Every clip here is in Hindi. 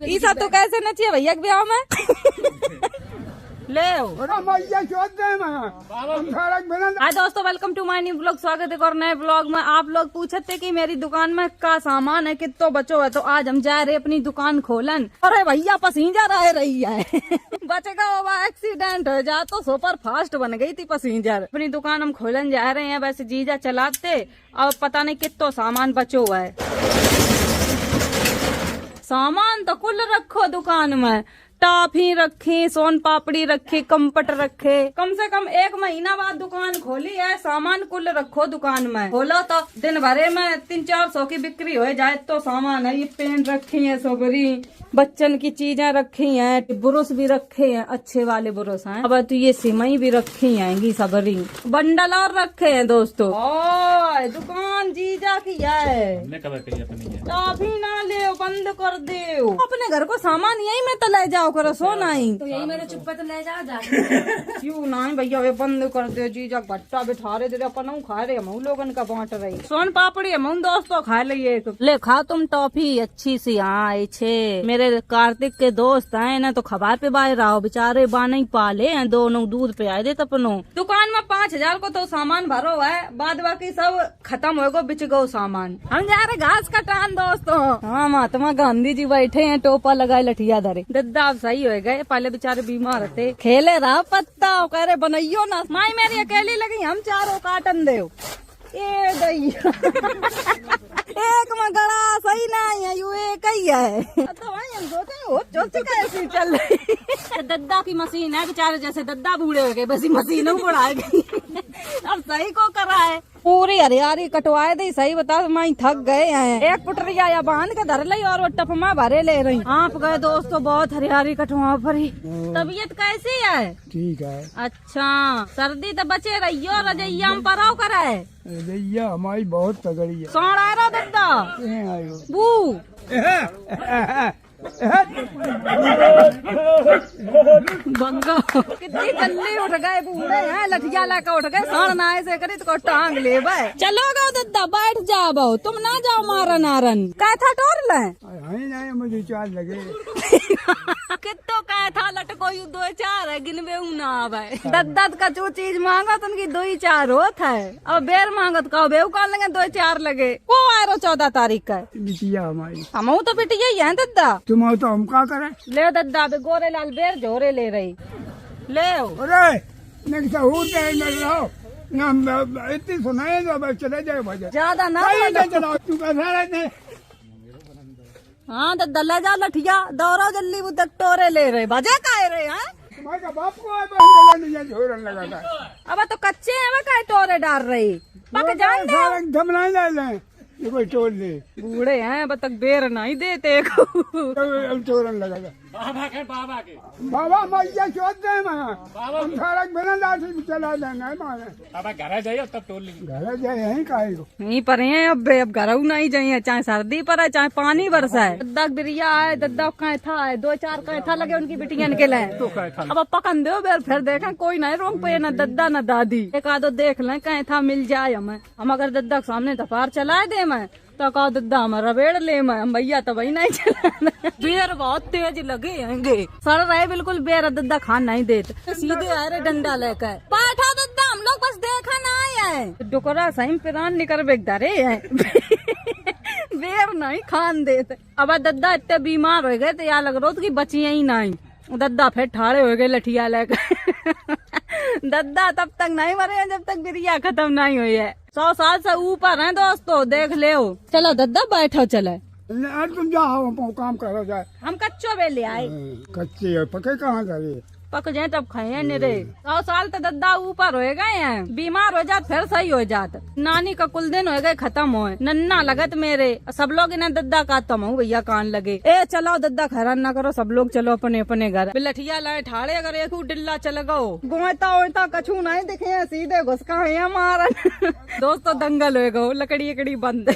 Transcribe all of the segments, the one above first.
ईसा तो कैसे नचिए भैया के ब्याह में ले हाय दोस्तों, welcome to my new blog. स्वागत है और नए ब्लॉग में। आप लोग पूछते कि मेरी दुकान में का सामान है, कितो बचो है, तो आज हम जा रहे अपनी दुकान खोलन। अरे भैया पसीजा रही है बचेगा होगा एक्सीडेंट हो जा, तो सुपर फास्ट बन गई थी पसीजर। अपनी दुकान हम खोलन जा रहे हैं। वैसे जीजा चलाते, अब पता नहीं कितो सामान बचो है। सामान तो कुल रखो दुकान में, टॉफी रखी, सोन पापड़ी रखी, कंपट रखे। कम से कम 1 महीना बाद दुकान खोली है, सामान कुल रखो दुकान में। खोलो तो दिन भरे में 300-400 की बिक्री हो जाए। तो सामान है, ये पेन रखी है, सबरी बच्चन की चीजें रखी हैं, ब्रश भी रखे हैं, अच्छे वाले ब्रश हैं। अब तो ये सिमई भी रखी है, सबरी बंडल और रखे हैं दोस्तों। ओए दुकान जीजा की है, टॉफी ना ले, बंद कर दे। अपने घर को सामान यही में तो ले जाओ करो, सो नहीं तो यही मेरे चुप्पे तो ले जाओ क्यों नहीं भैया, वे बंद कर दे। जीजा भट्टा बिठा रहे थे, अपन खा रहे, हम लोगन का बांट रही। सोन पापड़ी हम दोस्तों खा लिए। ले खा तुम टॉफी अच्छी सी। हाँ अच्छे मेरे कार्तिक के दोस्त हैं ना, तो खबर पे बाहर आओ, बेचारे बाने पाले हैं, दोनों दूध पे आए थे तपनो। दुकान में 5000 को तो सामान भरो है, बाद बाकी सब खत्म हो गो, बिच गो सामान। हम जा रहे घास कटान दोस्तों। हाँ महात्मा गांधी जी बैठे हैं, टोपा लगाए, लठिया धरे। दद्दा सही हो गए, पहले बेचारे बीमार थे। खेले रहा पत्ता कह रहे बनाइयो ना, माई मेरी अकेली लगी, हम चारों काटन दे। ए दैया एक में गड़ा सही नहीं है, यू एक ही है। तो भाई हम सोचे कैसी चल रही दद्दा की मशीन है, बेचारे जैसे दद्दा बूढ़े हो गए, बस मशीनों बढ़ाई गई। अब सही को करा है, पूरी हरियारी कटवाए दे। सही बता, मैं थक गए हैं। एक पुटरिया या बांध के धर ली और वो टपमा भरे ले रही। आप गए दोस्तों, बहुत हरियारी कटवा पड़ी। तबीयत कैसी है? ठीक है। अच्छा, सर्दी तो बचे रहियो, रजैया में पराव करा है। रजैया हमारी बहुत तगड़ी है। सौड़ आ रहा दद्दा बू बंगा कितनी जल्दी उठ गए, बूढ़े हैं, लठिया लाकर उठ गए। सड़ नाए से करी तो टांग ले भाई। चलो गो दद्दा, बैठ जाओ, तुम ना जाओ मारन आरन। क्या था टोर ले मुझे 4 लगे कितो क्या था, लटको यू 2-4 है, गिनबे ना भाई। दद्दत का जो चीज मांगा तो उनकी 2-4 होता है। अब बेर मांगत का बेव कौन लगे, 2-4 लगे। वो आए 14 तारीख का बिटिया हमारी। हम तो बिटिया ही है दद्दा। तुम तो हम क्या करें? ले दद्दा बे गोरे लाल बेर झोरे ले रही ले। अरे इतनी सुनाए तो चले जाए भजन, ज्यादा ना चलाओ। तू कैसा रहते? हाँ दद्दा ले जा लठिया, दौड़ा जल्दी, वो तक टोरे ले रहे, भजे का रहे हैं। तुम्हारे बाप को लगा था। अब तो कच्चे हैं, वह काय टोरे डाल रही, पक जान दे। दम नहीं ले ले, ये कोई टोल ले। बूढ़े हैं, अब तक बेर नहीं देते चोरन लगा था। बाबा मैया चोट दे, हम सारा बिना लाठी चला देंगे। बाबा घर जाइए तब टोल लेंगे, घर जाए यहीं का यहीं पर हैं। अब घर नहीं जाइए, चाहे सर्दी पर है, चाहे पानी बरसा है। दद्दा बिरिया है, दद्दा कैथा है, 2-4 कैथा लगे उनकी बिटियां के लिए। अब पकन दो बेर, फिर देखें कोई नहीं रोक पे, न दद्दा न दादी। एक आधो देख लें कैथा मिल जाए हमें। हम अगर दद्दा के सामने दफार चला दे मैं तो कहा दद्दा हमारा बेड़ ले मैं, हम भैया तो वही नहीं चला। बेर बहुत तेज लगे हैंगे, सड़ रहे बिल्कुल बेर। दद्दा खान नहीं देते, सीधे आ रहे डंडा लेकर। बैठा दद्दा, हम लोग बस देखा ना आए हैं। डुकरा सही पिरान निकर बेगदारे हैं बेर नहीं खान देते। अब दद्दा इतने बीमार हो गए थे, या लग रहा था कि बचिए ही नहीं। दद्दा फिर ठाड़े हो गए लठिया लेकर दद्दा तब तक नहीं मरे हैं जब तक बिरिया खत्म नहीं हुई है। 100 साल से ऊपर है दोस्तों, देख ले। चलो दद्दा बैठो, चले तुम जाओ, काम करो जाए। हम कच्चो बेले आए, कच्चे पके कहाँ करे, पक जाए तब खाए निरे। 100 साल तो दद्दा ऊपर हो गए हैं, बीमार हो जात फिर सही हो जात। नानी का कुल दिन हो गए खत्म हो, नन्ना लगत मेरे। सब लोग इन्हें दद्दा का तम भैया कान लगे। ए चलो दद्दा खैरान ना करो, सब लोग चलो अपने अपने घर। लठिया लाए ठाड़े, अगर एक डिल्ला चल गो, गोता कछू नहीं दिखे, सीधे घुसका है मारन दोस्तों दंगल हो गो, लकड़ी बंद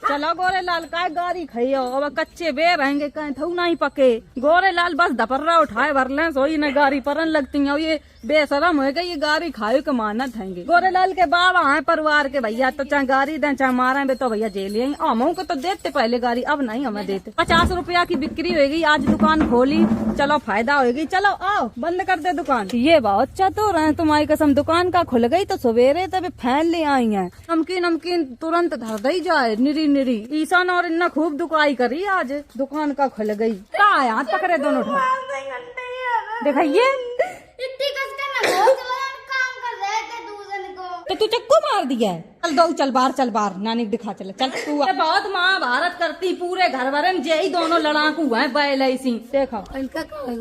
चलो गोरे लाल का गाड़ी खाइयो। अब कच्चे बेर रहेंगे, कहीं थू नहीं पके। गोरे लाल बस धपर्रा उठाए भर ले, सोई न गाड़ी गाड़ी परन लगती है। और ये बेशरम है कि ये गाड़ी खाए के मानत हैंगे। गोरेलाल के बाबा है परिवार के भैया, तो चाहे गाड़ी दें चाहे मारे बे तो भैया जेल ही। हमों को तो देते पहले गाड़ी, अब नहीं हमें देते। 50 रुपया की बिक्री होगी। आज दुकान खोली, चलो फायदा होगी। चलो आओ बंद कर दे दुकान। ये बहुत चतुर है तुम्हारी कसम, दुकान का खुल गई तो सवेरे तब फैन ले आई है। नमकीन नमकीन तुरंत धर दई जाए निरी निरी। ईशान और इन्ना खूब दुकाई करी, आज दुकान का खुल गई। का हाथ पकड़े दोनों दिखाइए। तो तू चक्कू मार दिया है। चल दो, चल बाहर नानी को दिखा। चल चल तू बहुत महाभारत करती पूरे घर भरे में। जे दोनों लड़ाकू है बैल ऐसी। देखो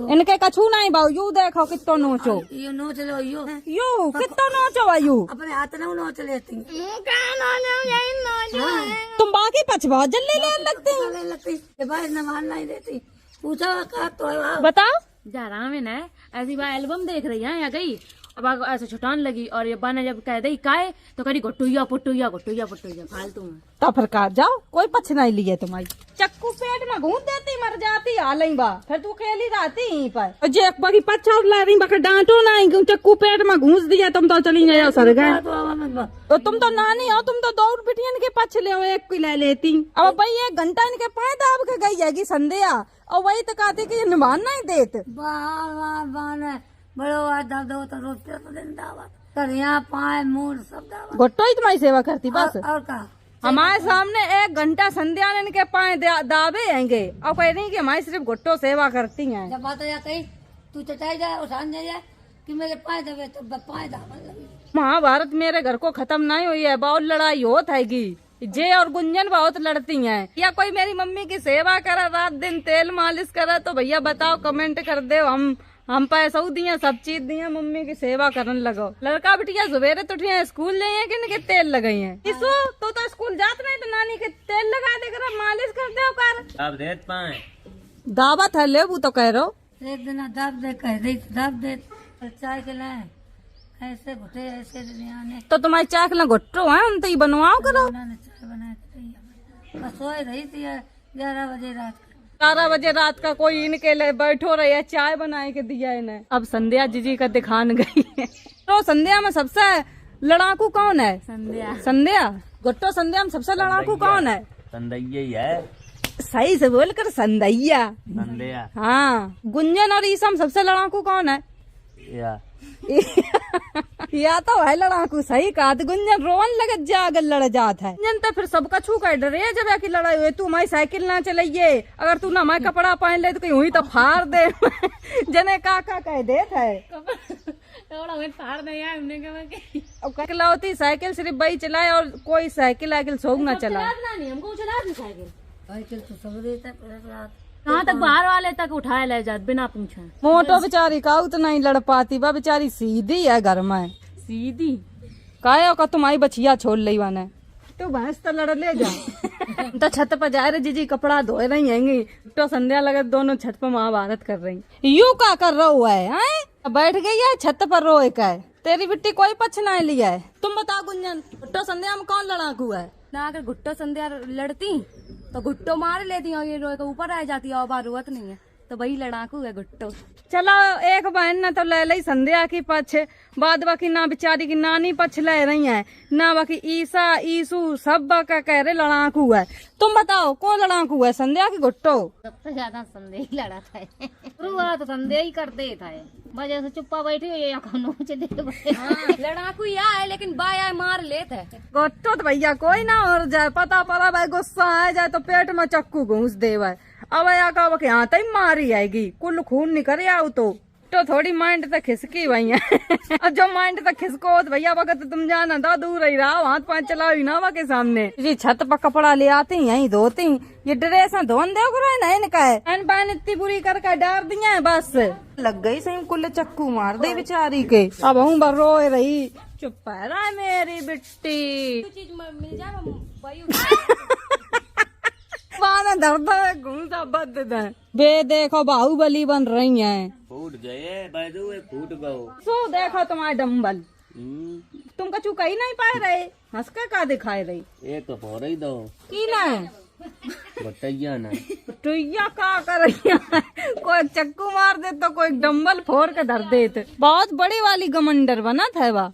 इनके कछू नहीं बाऊ। यू देखो कितो नोचो, यो नोच लो, यू कितो नोचो यू। अपने हाथ में नोच लेती। तुम बाकी पछ बहुत जल्दी ले लगते हैं। भाई नमान नहीं देती। पूछा का तो बताओ। जा रहा है ना ऐसी बार एल्बम देख रही है या गई। अब ऐसे छुटान लगी और ये बने जब कह दई काहे तो करी घुटुया पुटुया फालतू में। तो फिर काट जाओ, कोई पछ नहीं लिए तुम्हारी। चक्कू पेट में घूस देती मर जाती हाल बा। फिर तू खेली रहती यहीं पर। जे बाकी पच्छा ला रही बकर डांटो नहीं क्यों। चक्कू पेट में घूस दिया तुम तो चली जाओ सर गए। तो तुम तो नानी हो, तुम तो दौड़ पिटियन के पछ ले एक को ले लेती। अब भाई 1 घंटा इनके पाए दाब के गई जाएगी संध्या। और वही तो कहते कि निभान नहीं देते। बड़ो दब दो तो रोज तो दिन दावत तर यहाँ पाए मूड सब दावत। घुट्टो ही तुम्हारी सेवा करती बस। और का हमारे सामने 1 घंटा संध्या ने इनके पाए दावे आएंगे और कह रही कि हमारी सिर्फ घुट्टो सेवा करती हैं। जब बात या कही तू चटाई जाए उठान जाए कि मेरे पाए दबे तो पाए दावत लगी। महाभारत मेरे घर को खत्म नहीं हुई है, बहुत लड़ाई होत हैगी। जे और गुंजन बहुत लड़ती हैं। या कोई मेरी मम्मी की सेवा करे रात दिन तेल मालिश करे तो भैया बताओ कमेंट कर दे। हम पैसा दिए सब चीज दिए मम्मी की सेवा करने लगो। लड़का बिटिया सवेरे तो उठिया स्कूल ले हैं कि इनके तेल लगाई हैं। इसो तो स्कूल जात नहीं तो नानी के तेल लगा दे कर मालिश कर दे कर। अब देत पाए दावत है ले वो तो कह रहो। एक दिन दब दे कह दी दब दे चाय के लाए ऐसे घुटे ऐसे दुनिया ने तो तुम्हारी चाय के घुट्टो है हम तो ये बनवाओ करो। चाय बना के बस सोए रही थी 11 बजे रात 11 बजे रात का कोई इनके लिए बैठो रही है, चाय बनाए के दिया इन्हें। अब संध्या जीजी का दिखान गई है। तो संध्या में सबसे लड़ाकू कौन है? संध्या गुट्टो संध्या में सबसे लड़ाकू कौन है? संदैया ही है। सही से बोल कर संदैया। संदैया हाँ। गुंजन और ईसा में सबसे लड़ाकू कौन है? या तो है लड़ाकू। सही कहा। गुंजन रोवन लगे जागर लड़ जात है। गुंजन तो फिर सबका छू कर डरे जब की लड़ाई हुई। तू हमारी साइकिल ना चलाइए, अगर तू ना हमारे कपड़ा पहन ले तो कहीं हुई तो फाड़ दे। जने काका कह देत है फाड़ नहीं है हमने कलौती साइकिल सिर्फ वही चलाए और कोई साइकिल आइकिल सोग ना चलाए। हमको चला साइकिल साइकिल तो सब देता रात कहाँ तक बाहर वाले तक उठाए ले जात बिना पूछे। मोटो बेचारी का उतना नहीं लड़ पाती बा। बेचारी सीधी है घर में सीधी। कायो का तुम्हारी बचिया छोड़ ली वाने तो भैंस तो लड़ ले जा। तो छत पर जा रहे जीजी कपड़ा धोए रही हैंगी। तो संध्या लगे दोनों छत पर महाभारत कर रही। यू का कर रहा है? बैठ गई है छत पर रोए का है। तेरी बिट्टी कोई पछ नहीं लिया है। तुम बताओ गुंजन गुट्टो संध्या में कौन लड़ाकू है? ना अगर घुट्टो संध्या लड़ती तो घुट्टो मार लेती और ये रोए के ऊपर आ जाती और बार रोत नहीं है तो वही लड़ाकू है घुट्टो। चलो एक बहन ना तो ले ली संध्या की पछ, बाद बाकी ना बेचारी की नानी पछ ले रही है ना बाकी ईसा ईसू सब का कह रहे लड़ाकू है। तुम बताओ कौन लड़ाकू है, संध्या की घुट्टो? सबसे ज्यादा संदेह ही लड़ा था। शुरुआत तो संदेह ही करते था वजह से चुप्पा बैठी हुई या नोच दे। लड़ाकू या है लेकिन बाया मार लेते है। घुट्टो तो भैया कोई ना और जाए पता पड़ा भाई गुस्सा आ जाए तो पेट में चक्कू घूस दे भाई। अब या का यहाँ तक मारी आएगी कुल खून निकल आओ तो थोड़ी माइंड तक खिसकी भैया। अब जो माइंड तक खिसको तो भैया वक्त तुम जाना था दूर ही रहा हाथ पांच चलाओ ना वहाँ के सामने। जी छत पर कपड़ा ले आती यही धोती ये ड्रेस धोन दे नहीं इनका है पैन इतनी बुरी करके डार दिया है बस लग गई सही कुल चक्कू मार दे बेचारी के। अब हूँ बर रोए रही चुप रहा मेरी बिट्टी चीज मिल जाए दर्द घूसा बद बे देखो बाहुबली बन रही हैं। फूट गए बाजू फूट गओ। सो देखो तुम्हारे डम्बल तुम कछु कही नहीं पाए रहे हंस के का दिखाए रही। एक तो हो रही दो की ना बटैया ना टुइया का कर रही है कोई चक्कू मार दे तो कोई डंबल फोड़ के धर देते। बहुत बड़ी वाली गमंडर बना था बा।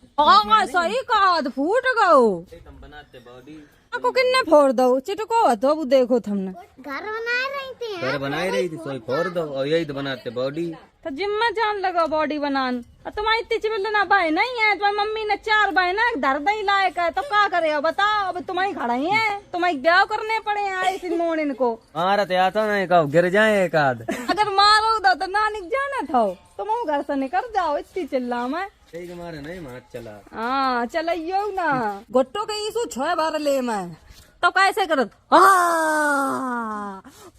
सही कहा फूट गो बनाते बॉडी को किन्ने फोड़ दो चिटको तो वो देखो तुमने घर बनाए रही थी सोई फोड़ दो और यही तो बनाते बॉडी। तो जिम में जान लगा बॉडी बनान। तुम्हारी इतनी चिबल ना भाई नहीं है, तुम्हारी मम्मी ने 4 भाई ना धर दही लायक है तो क्या करे बताओ। अब तुम्हारी खड़ा ही है, तुम्हारी ब्याह करने पड़े हैं इस मोड़न को। मारा तो आता ना कहो गिर जाए एक आध। अगर मारो तो नानी जाना था तुम घर से निकल जाओ इतनी चिल्ला में। मारे नहीं मार चला। हाँ चलो ना गोट्टो के ईसु 6 बार ले मैं तो कैसे करत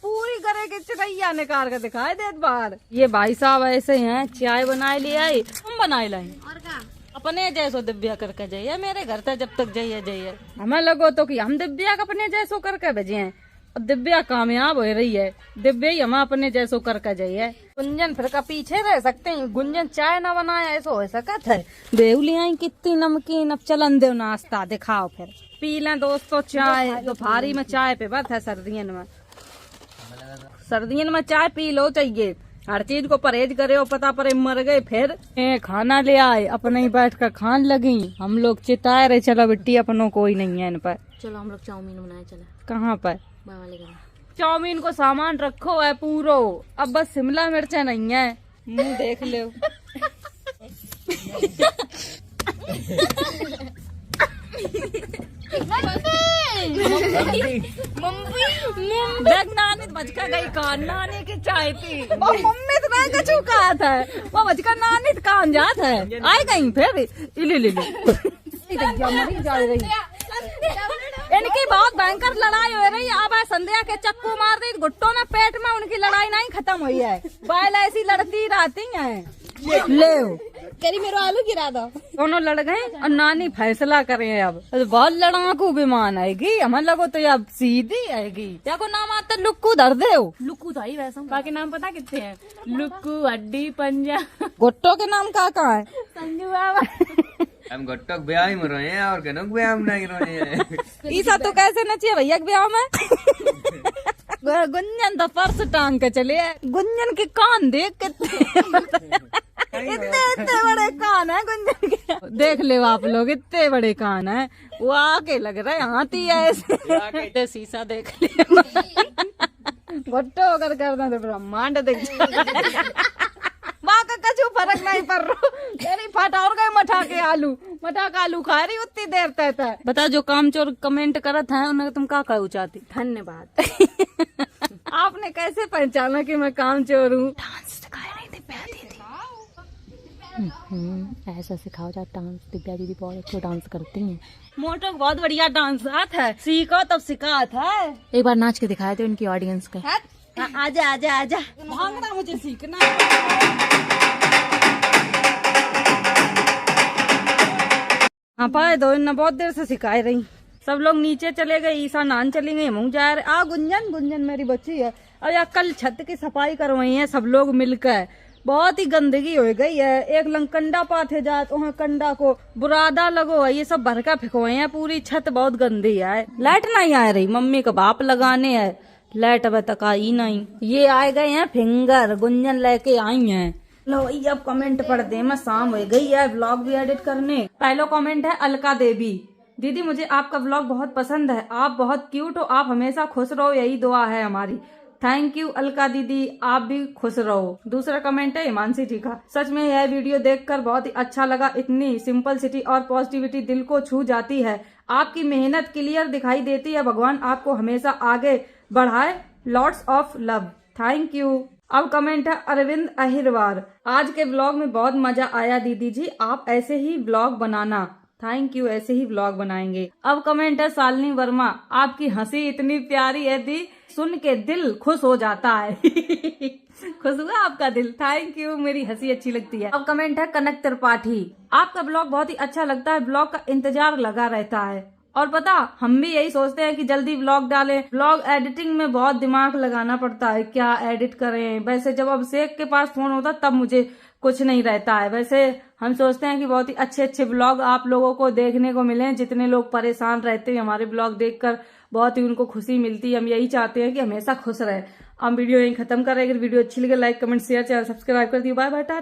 पूरी करे के चिड़ैया निकाल के दिखाई दे बार। ये भाई साहब ऐसे हैं, चाय बनाए ले आई हम बनाए लाई और का अपने जैसो दिव्या करके जाइए मेरे घर तक जब तक जाइए हमें लगो तो कि हम दिव्या का अपने जैसो करके भेजे हैं। अब दिव्या कामयाब हो रही है, दिव्या ही हम अपने जैसो करके जाइए। गुंजन फिर का पीछे रह सकते हैं, गुंजन चाय ना बनाया ऐसा हो सकत है। बेवली आई कितनी नमकीन, अब चलन दो नाश्ता दिखाओ फिर पी लें दोस्तों चाय। दोपहरी में चाय पे बात है, सर्दियों में चाय पी लो चाहिए। हर चीज को परहेज करे और पता पड़े मर गए फिर। खाना ले आए अपने ही बैठ कर खान लगी, हम लोग चिताए रहे चलो बिट्टी अपनों कोई नहीं है इन पर। चलो हम लोग चाउमीन बनाए चले। कहाँ पर? बाबा ले गए। चाउमीन को सामान रखो है पूरो, अब बस शिमला मिर्चा नहीं है, मुंह देख लो। नानी बचका गई कान, नानी की चाय पी मम्मी तो नहीं कछु कहा था वो बचका नानी कान जात है आई गई फिर जा रही। इनकी बहुत भयंकर लड़ाई हो रही है। अब संध्या के चक्कू मार दी गुट्टों ने पेट में, उनकी लड़ाई नहीं खत्म हुई है, बैल ऐसी लड़ती रहती हैं। ले करी मेरे आलू गिरा दो। दोनों लड़ गए और नानी फैसला करे अब बहुत लड़ाकू विमान आएगी, हमें लगो तो अब सीधी आएगी। क्या को नाम आता लुक्कू धर दे। लुक्कू था ही वैसा, बाकी नाम पता कितने हैं? लुक्कू, हड्डी, पंजा। गुट्टो के नाम कहाँ है? संजू बाबा। हम गुट्टो के ब्याह में रहे हैं और कनो के ब्याह में नहीं रहे हैं। ईसा तो कैसे नचिए भैया के ब्याह में। गुंजन तो पर्स टांग के चले, गुंजन के कान देख इतने बड़े कान है गुंजन के, देख ले आप लोग इतने बड़े कान है। वो आके लग रहा है हाथी है ऐसे। शीशा देख लिया गुट्टो अगर करना तो ब्रह्मांड देख बाका कछु फर्क नहीं पड़ रहा। तेरी फट और गए मठा के आलू खा रही उतनी देर तक। बता जो काम चोर कमेंट करत है उन्हें तुम क्या कहू चाहती? धन्यवाद। आपने कैसे पहचाना कि मैं काम चोर हूँ? डांस सिखा रही थी दिव्या दीदी। ऐसा सिखाओ जाता डांस। दिव्या दीदी बहुत अच्छा डांस करती हैं। मोटो बहुत बढ़िया डांस आता है, सीखो तब सिखा था। एक बार नाच के दिखाए थे उनकी ऑडियंस के। आजा आजा आजा भांगना मुझे सीखना। हाँ पाए दो इन बहुत देर से सिखाए रही। सब लोग नीचे चले गए, ईसा नान चली गई, मुँह जा रहे। गुंजन मेरी बच्ची है। और यार कल छत की सफाई करवाई है सब लोग मिलकर, बहुत ही गंदगी हो गई है। एक लंग कंडा पाथे जात वहाँ कंडा को बुरादा लगो है, ये सब भर का फेंकवाए हैं, पूरी छत बहुत गंदी है। लाइट नहीं आ रही, मम्मी का बाप लगाने है, लाइट अब तक आई नहीं। ये आए गए हैं फिंगर, गुंजन लेके आई हैं। लो अब कमेंट पढ़ दे, मैं शाम हो गई है व्लॉग भी एडिट करने। पहला कमेंट है अलका देवी, दीदी मुझे आपका व्लॉग बहुत पसंद है, आप बहुत क्यूट हो, आप हमेशा खुश रहो, यही दुआ है हमारी। थैंक यू अलका दीदी, आप भी खुश रहो। दूसरा कमेंट है हिमांशी जी का, सच में यह वीडियो देखकर बहुत ही अच्छा लगा, इतनी सिंपलिसिटी और पॉजिटिविटी दिल को छू जाती है, आपकी मेहनत क्लियर दिखाई देती है, भगवान आपको हमेशा आगे बढ़ाए, lots of love, thank you. अब कमेंट है अरविंद अहिरवार, आज के व्लॉग में बहुत मजा आया दीदी जी, आप ऐसे ही व्लॉग बनाना, थैंक यू, ऐसे ही व्लॉग बनाएंगे। अब कमेंट है शालिनी वर्मा, आपकी हंसी इतनी प्यारी है दी, सुन के दिल खुश हो जाता है। खुश हुआ आपका दिल, थैंक यू, मेरी हंसी अच्छी लगती है। अब कमेंट है कनक त्रिपाठी, आपका ब्लॉग बहुत ही अच्छा लगता है, ब्लॉग का इंतजार लगा रहता है। और पता हम भी यही सोचते हैं कि जल्दी व्लॉग डालें, व्लॉग एडिटिंग में बहुत दिमाग लगाना पड़ता है, क्या एडिट करें। वैसे जब अभिषेक के पास फोन होता तब मुझे कुछ नहीं रहता है। वैसे हम सोचते हैं कि बहुत ही अच्छे अच्छे व्लॉग आप लोगों को देखने को मिले, जितने लोग परेशान रहते हैं हमारे व्लॉग देखकर बहुत ही उनको खुशी मिलती है। हम यही चाहते हैं कि हमेशा खुश रहे। हम वीडियो यहीं खत्म कर रहे हैं। अगर वीडियो अच्छी लगे like comment share channel subscribe कर दियो। Bye bye.